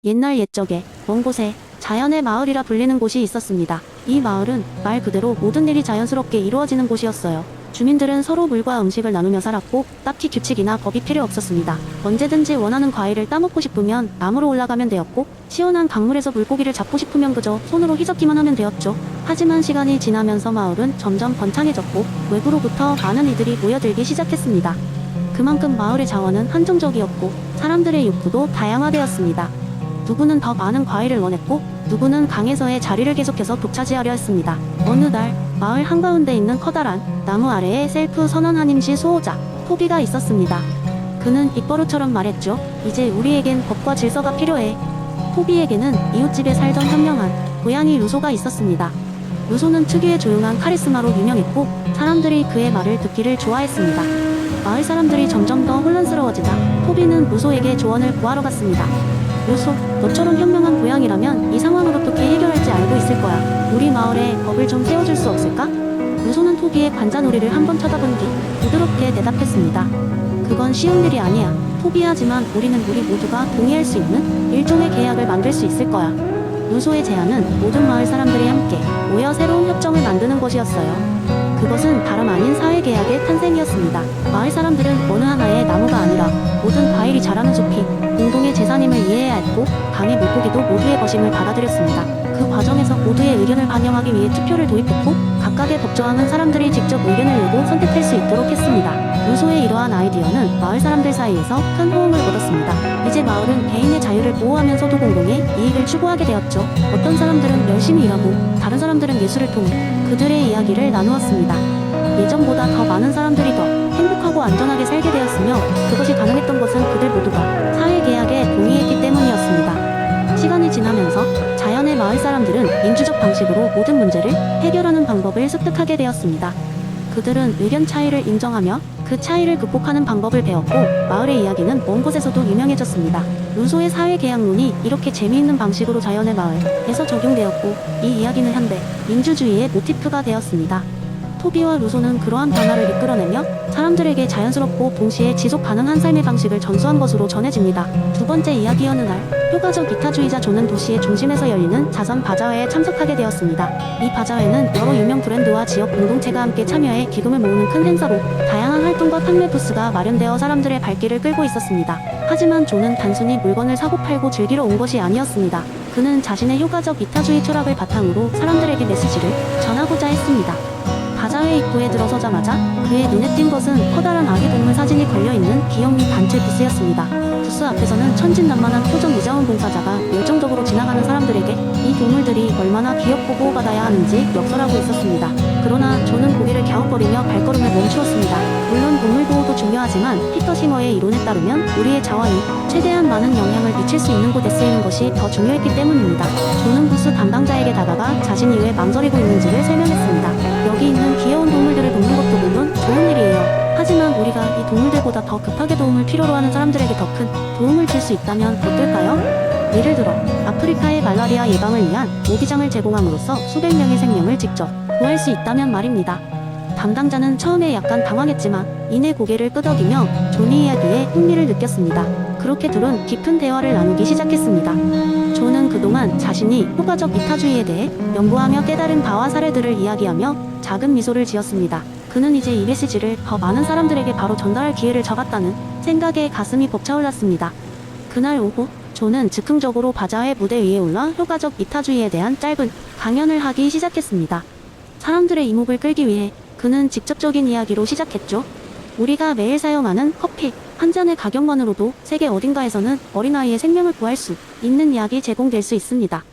옛날 옛적에 먼 곳에 자연의 마을이라 불리는 곳이 있었습니다. 이 마을은 말 그대로 모든 일이 자연스럽게 이루어지는 곳이었어요. 주민들은 서로 물과 음식을 나누며 살았고 딱히 규칙이나 법이 필요 없었습니다. 언제든지 원하는 과일을 따먹고 싶으면 나무로 올라가면 되었고 시원한 강물에서 물고기를 잡고 싶으면 그저 손으로 휘젓기만 하면 되었죠. 하지만 시간이 지나면서 마을은 점점 번창해졌고 외부로부터 많은 이들이 모여들기 시작했습니다. 그만큼 마을의 자원은 한정적이었고 사람들의 욕구도 다양화되었습니다. 누구는 더 많은 과일을 원했고 누구는 강에서의 자리를 계속해서 독차지하려 했습니다. 어느 날 마을 한가운데 있는 커다란 나무 아래에 셀프 선언한 임시 수호자 토비가 있었습니다. 그는 입버릇처럼 말했죠. 이제 우리에겐 법과 질서가 필요해. 토비에게는 이웃집에 살던 현명한 고양이 루소가 있었습니다. 루소는 특유의 조용한 카리스마로 유명했고 사람들이 그의 말을 듣기를 좋아했습니다. 마을 사람들이 점점 더 혼란스러워지자 토비는 루소에게 조언을 구하러 갔습니다. 루소, 너처럼 현명한 고양이라면 이 상황을 어떻게 해결할지 알고 있을 거야. 우리 마을에 법을 좀 세워줄 수 없을까? 루소는 토비의 관자놀이를 한번 쳐다본 뒤 부드럽게 대답했습니다. 그건 쉬운 일이 아니야. 토비하지만 우리 모두가 동의할 수 있는 일종의 계약을 만들 수 있을 거야. 루소의 제안은 모든 마을 사람들이 함께 모여 새로운 협정을 만드는 것이었어요. 그것은 다름 아닌 사회계약의 탄생이었습니다. 마을 사람들은 어느 하나의 나무가 아니라 모든 과일이 자라는 숲이 공동의 재산임을 이해해야 했고 강의 물고기도 모두의 것임을 받아들였습니다. 그 과정에서 모두의 의견을 반영하기 위해 투표를 도입했고 각각의 법조항은 사람들이 직접 의견을 내고 선택할 수 있도록 했습니다. 루소의 이러한 아이디어는 마을 사람들 사이에서 큰 호응을 얻었습니다. 이제 마을은 개인의 자유를 보호하면서도 공동의 이익을 추구하게 되었죠. 어떤 사람들은 열심히 일하고 다른 사람들은 예술을 통해 그들의 이야기를 나누었습니다. 예전보다 더 많은 사람들이 더 행복하고 안전하게 살게 되었으며 그것이 가능했던 것은 그들 모두가 사회계약에 동의했기 때문이었습니다. 시간이 지나면서 자연의 마을 사람들은 민주적 방식으로 모든 문제를 해결하는 방법을 습득하게 되었습니다. 그들은 의견 차이를 인정하며 그 차이를 극복하는 방법을 배웠고 마을의 이야기는 먼 곳에서도 유명해졌습니다. 루소의 사회계약론이 이렇게 재미있는 방식으로 자연의 마을에서 적용되었고 이 이야기는 현대 민주주의의 모티프가 되었습니다. 토비와 루소는 그러한 변화를 이끌어내며 사람들에게 자연스럽고 동시에 지속 가능한 삶의 방식을 전수한 것으로 전해집니다. 두 번째 이야기. 어느 날 효과적 이타주의자 존은 도시의 중심에서 열리는 자선 바자회에 참석하게 되었습니다. 이 바자회는 여러 유명 브랜드와 지역 공동체가 함께 참여해 기금을 모으는 큰 행사로 다양한 활동과 판매 부스가 마련되어 사람들의 발길을 끌고 있었습니다. 하지만 존은 단순히 물건을 사고 팔고 즐기러 온 것이 아니었습니다. 그는 자신의 효과적 이타주의 철학을 바탕으로 사람들에게 메시지를 전하고자 했습니다. 바자회 입구에 들어서자마자 그의 눈에 띈 것은 커다란 아기 동물 사진이 걸려있는 기업및 단체 부스였습니다. 부스 앞에서는 천진난만한 표정 이자원 봉사자가 열정적으로 지나가는 사람들에게 이 동물들이 얼마나 귀엽고 보호받아야 하는지 역설하고 있었습니다. 그러나 존은 고개를 갸웃거리며 발걸음을 멈추었습니다. 물론 동물 보호도 중요하지만 피터 싱어의 이론에 따르면 우리의 자원이 최대한 많은 영향을 미칠 수 있는 곳에 쓰이는 것이 더 중요했기 때문입니다. 존은 부스 담당자에게 다가가 자신이 왜 망설이고 있는지를 설명했습니다. 여기 있는 귀여운 동물들을 돕는 것도 물론 좋은 일이에요. 하지만 우리가 이 동물들보다 더 급하게 도움을 필요로 하는 사람들에게 더 큰 도움을 줄 수 있다면 어떨까요? 예를 들어 아프리카의 말라리아 예방을 위한 모기장을 제공함으로써 수백 명의 생명을 직접 구할 수 있다면 말입니다. 담당자는 처음에 약간 당황했지만 이내 고개를 끄덕이며 존의 이야기에 흥미를 느꼈습니다. 그렇게 둘은 깊은 대화를 나누기 시작했습니다. 존은 그동안 자신이 효과적 이타주의에 대해 연구하며 깨달은 바와 사례들을 이야기하며 작은 미소를 지었습니다. 그는 이제 이 메시지를 더 많은 사람들에게 바로 전달할 기회를 잡았다는 생각에 가슴이 벅차올랐습니다. 그날 오후 존은 즉흥적으로 바자회 무대 위에 올라 효과적 이타주의에 대한 짧은 강연을 하기 시작했습니다. 사람들의 이목을 끌기 위해 그는 직접적인 이야기로 시작했죠. 우리가 매일 사용하는 커피 한 잔의 가격만으로도 세계 어딘가에서는 어린아이의 생명을 구할 수 있는 약이 제공될 수 있습니다.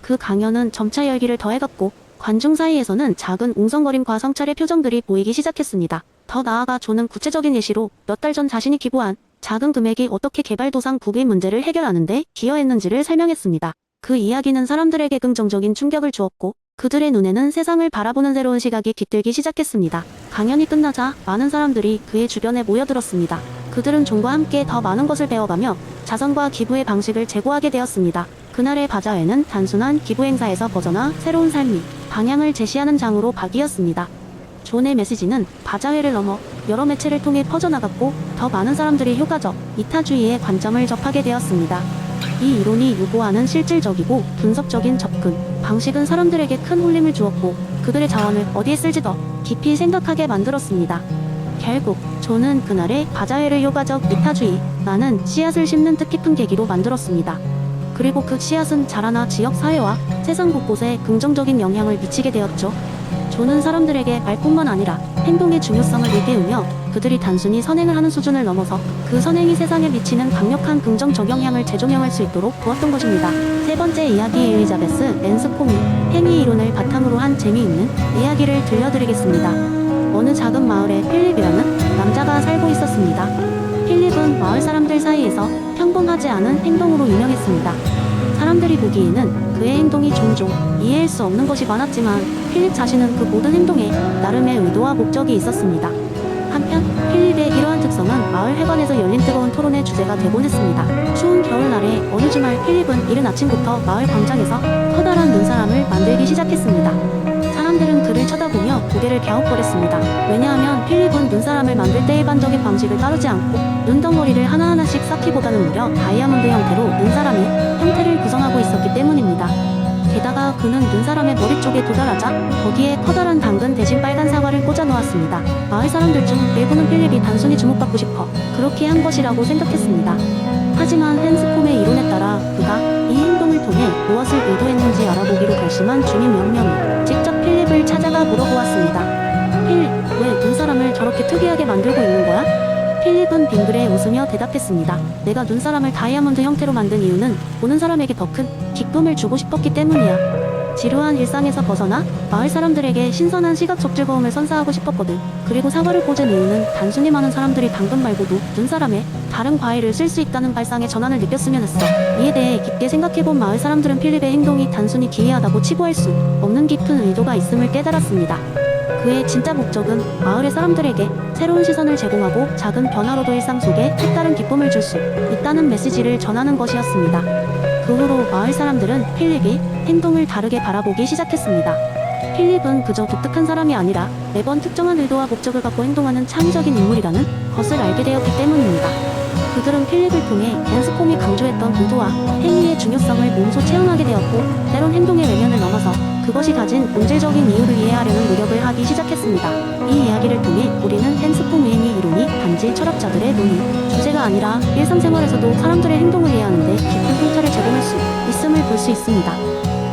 그 강연은 점차 열기를 더해갔고 관중 사이에서는 작은 웅성거림과 성찰의 표정들이 보이기 시작했습니다. 더 나아가 존은 구체적인 예시로 몇 달 전 자신이 기부한 작은 금액이 어떻게 개발도상국의 문제를 해결하는데 기여했는지를 설명했습니다. 그 이야기는 사람들에게 긍정적인 충격을 주었고 그들의 눈에는 세상을 바라보는 새로운 시각이 깃들기 시작했습니다. 강연이 끝나자 많은 사람들이 그의 주변에 모여들었습니다. 그들은 존과 함께 더 많은 것을 배워가며 자선과 기부의 방식을 제고하게 되었습니다. 그날의 바자회는 단순한 기부 행사에서 벗어나 새로운 삶이 방향을 제시하는 장으로 바뀌었습니다. 존의 메시지는 바자회를 넘어 여러 매체를 통해 퍼져나갔고 더 많은 사람들이 효과적 이타주의의 관점을 접하게 되었습니다. 이 이론이 요구하는 실질적이고 분석적인 접근 방식은 사람들에게 큰 울림을 주었고 그들의 자원을 어디에 쓸지 더 깊이 생각하게 만들었습니다. 결국 존은 그날의 바자회를 효과적 이타주의라는 씨앗을 심는 뜻깊은 계기로 만들었습니다. 그리고 그 씨앗은 자라나 지역 사회와 세상 곳곳에 긍정적인 영향을 미치게 되었죠. 존은 사람들에게 말뿐만 아니라 행동의 중요성을 일깨우며 그들이 단순히 선행을 하는 수준을 넘어서 그 선행이 세상에 미치는 강력한 긍정적 영향을 재조명할 수 있도록 도왔던 것입니다. 세 번째 이야기, 엘리자베스 랜스콤이 행위 이론을 바탕으로 한 재미있는 이야기를 들려드리겠습니다. 어느 작은 마을에 필립이라는 남자가 살고 있었습니다. 필립은 마을 사람들 사이에서 평범하지 않은 행동으로 유명했습니다. 사람들이 보기에는 그의 행동이 종종 이해할 수 없는 것이 많았지만 필립 자신은 그 모든 행동에 나름의 의도와 목적이 있었습니다. 한편 필립의 이러한 특성은 마을 회관에서 열린 뜨거운 토론의 주제가 되곤 했습니다. 추운 겨울날에 어느 주말 필립은 이른 아침부터 마을 광장에서 커다란 눈사람을 만들기 시작했습니다. 사람들은 그를 쳐다보며 고개를 갸웃거렸습니다. 왜냐하면 필립은 눈사람을 만들 때 일반적인 방식을 따르지 않고 눈덩어리를 하나하나씩 쌓기보다는 무려 다이아몬드 형태로 눈사람의 형태를 구성하고 있었기 때문입니다. 게다가 그는 눈사람의 머리 쪽에 도달하자 거기에 커다란 당근 대신 빨간 사과를 꽂아 놓았습니다. 마을 사람들 중 일부는 필립이 단순히 주목받고 싶어 그렇게 한 것이라고 생각했습니다. 하지만 헨스콤의 이론에 따라 그가 이 행동을 통해 무엇을 의도했는지 알아보기로 결심한 주민 몇 명이 직접 필립을 찾아가 물어보았습니다. 필립, 왜 눈사람을 저렇게 특이하게 만들고 있는 거야? 필립은 빙그레 웃으며 대답했습니다. 내가 눈사람을 다이아몬드 형태로 만든 이유는 보는 사람에게 더 큰 기쁨을 주고 싶었기 때문이야. 지루한 일상에서 벗어나 마을 사람들에게 신선한 시각적 즐거움을 선사하고 싶었거든. 그리고 사과를 꽂은 이유는 단순히 많은 사람들이 당근 말고도 눈사람에 다른 과일을 쓸 수 있다는 발상의 전환을 느꼈으면 했어. 이에 대해 깊게 생각해본 마을 사람들은 필립의 행동이 단순히 기이하다고 치부할 수 없는 깊은 의도가 있음을 깨달았습니다. 그의 진짜 목적은 마을의 사람들에게 새로운 시선을 제공하고 작은 변화로도 일상 속에 색다른 기쁨을 줄 수 있다는 메시지를 전하는 것이었습니다. 그 후로 마을 사람들은 필립이 행동을 다르게 바라보기 시작했습니다. 필립은 그저 독특한 사람이 아니라 매번 특정한 의도와 목적을 갖고 행동하는 창의적인 인물이라는 것을 알게 되었기 때문입니다. 그들은 필립을 통해 헨스콤이 강조했던 의도와 행위의 중요성을 몸소 체험하게 되었고 때론 행동의 외면을 넘어서 그것이 가진 본질적인 이유를 이해하려는 노력을 하기 시작했습니다. 이 이야기를 통해 우리는 헨스콤 행위 이론이 단지 철학자들의 논의, 주제가 아니라 일상생활에서도 사람들의 행동을 이해하는데 깊은 통찰을 제공할 수 있음을 볼 수 있습니다.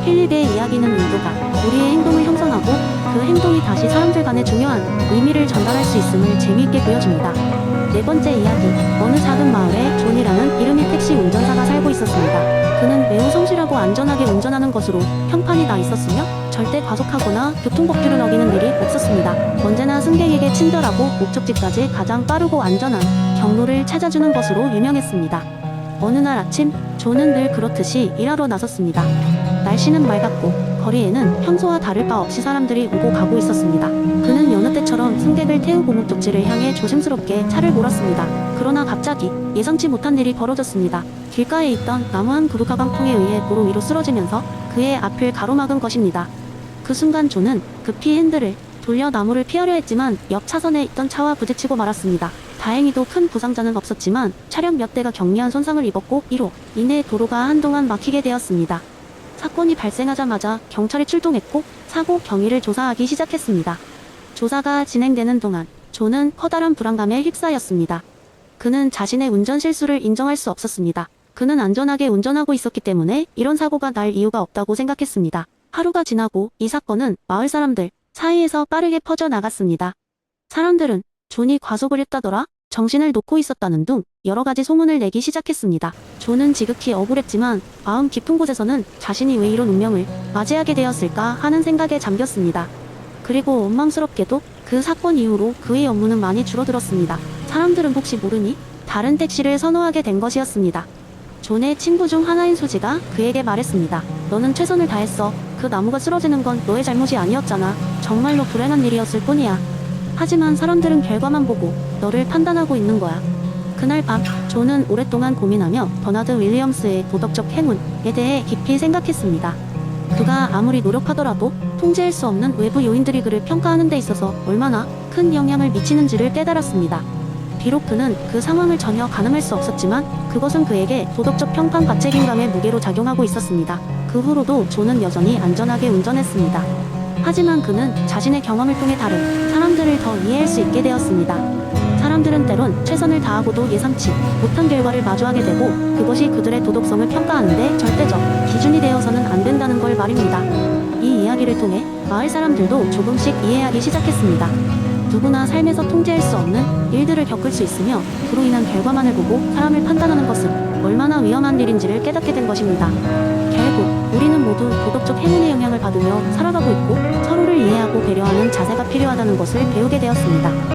필립의 이야기는 의도가 우리의 행동을 형성하고 그 행동이 다시 사람들 간에 중요한 의미를 전달할 수 있음을 재미있게 보여줍니다. 네 번째 이야기, 어느 작은 마을에 존이라는 이름의 택시 운전사가 살고 있었습니다. 그는 매우 성실하고 안전하게 운전하는 것으로 평판이 나 있었으며 절대 과속하거나 교통법규를 어기는 일이 없었습니다. 언제나 승객에게 친절하고 목적지까지 가장 빠르고 안전한 경로를 찾아주는 것으로 유명했습니다. 어느 날 아침, 존은 늘 그렇듯이 일하러 나섰습니다. 날씨는 맑았고 거리에는 평소와 다를 바 없이 사람들이 오고 가고 있었습니다. 그는 여느 때처럼 승객을 태우고 목적지를 향해 조심스럽게 차를 몰았습니다. 그러나 갑자기 예상치 못한 일이 벌어졌습니다. 길가에 있던 나무 한 그루가 강풍에 의해 도로 위로 쓰러지면서 그의 앞을 가로막은 것입니다. 그 순간 존은 급히 핸들을 돌려 나무를 피하려 했지만 옆 차선에 있던 차와 부딪히고 말았습니다. 다행히도 큰 부상자는 없었지만 차량 몇 대가 경미한 손상을 입었고 이로 인해 도로가 한동안 막히게 되었습니다. 사건이 발생하자마자 경찰이 출동했고 사고 경위를 조사하기 시작했습니다. 조사가 진행되는 동안 존은 커다란 불안감에 휩싸였습니다. 그는 자신의 운전 실수를 인정할 수 없었습니다. 그는 안전하게 운전하고 있었기 때문에 이런 사고가 날 이유가 없다고 생각했습니다. 하루가 지나고 이 사건은 마을 사람들 사이에서 빠르게 퍼져나갔습니다. 사람들은 존이 과속을 했다더라, 정신을 놓고 있었다는 등 여러 가지 소문을 내기 시작했습니다. 존은 지극히 억울했지만 마음 깊은 곳에서는 자신이 왜 이런 운명을 맞이하게 되었을까 하는 생각에 잠겼습니다. 그리고 원망스럽게도 그 사건 이후로 그의 업무는 많이 줄어들었습니다. 사람들은 혹시 모르니 다른 택시를 선호하게 된 것이었습니다. 존의 친구 중 하나인 수지가 그에게 말했습니다. 너는 최선을 다했어. 그 나무가 쓰러지는 건 너의 잘못이 아니었잖아. 정말로 불행한 일이었을 뿐이야. 하지만 사람들은 결과만 보고 너를 판단하고 있는 거야. 그날 밤 존은 오랫동안 고민하며 버나드 윌리엄스의 도덕적 행운에 대해 깊이 생각했습니다. 그가 아무리 노력하더라도 통제할 수 없는 외부 요인들이 그를 평가하는 데 있어서 얼마나 큰 영향을 미치는지를 깨달았습니다. 비록 그는 그 상황을 전혀 가늠할 수 없었지만 그것은 그에게 도덕적 평판과 책임감의 무게로 작용하고 있었습니다. 그 후로도 존은 여전히 안전하게 운전했습니다. 하지만 그는 자신의 경험을 통해 다른 사람들을 더 이해할 수 있게 되었습니다. 사람들은 때론 최선을 다하고도 예상치 못한 결과를 마주하게 되고 그것이 그들의 도덕성을 평가하는데 절대적 기준이 되어서는 안 된다는 걸 말입니다. 이 이야기를 통해 마을 사람들도 조금씩 이해하기 시작했습니다. 누구나 삶에서 통제할 수 없는 일들을 겪을 수 있으며 그로 인한 결과만을 보고 사람을 판단하는 것은 얼마나 위험한 일인지를 깨닫게 된 것입니다. 결국 우리는 모두 도덕적 행운의 영향을 받으며 살아가고 있고 서로를 이해하고 배려하는 자세가 필요하다는 것을 배우게 되었습니다.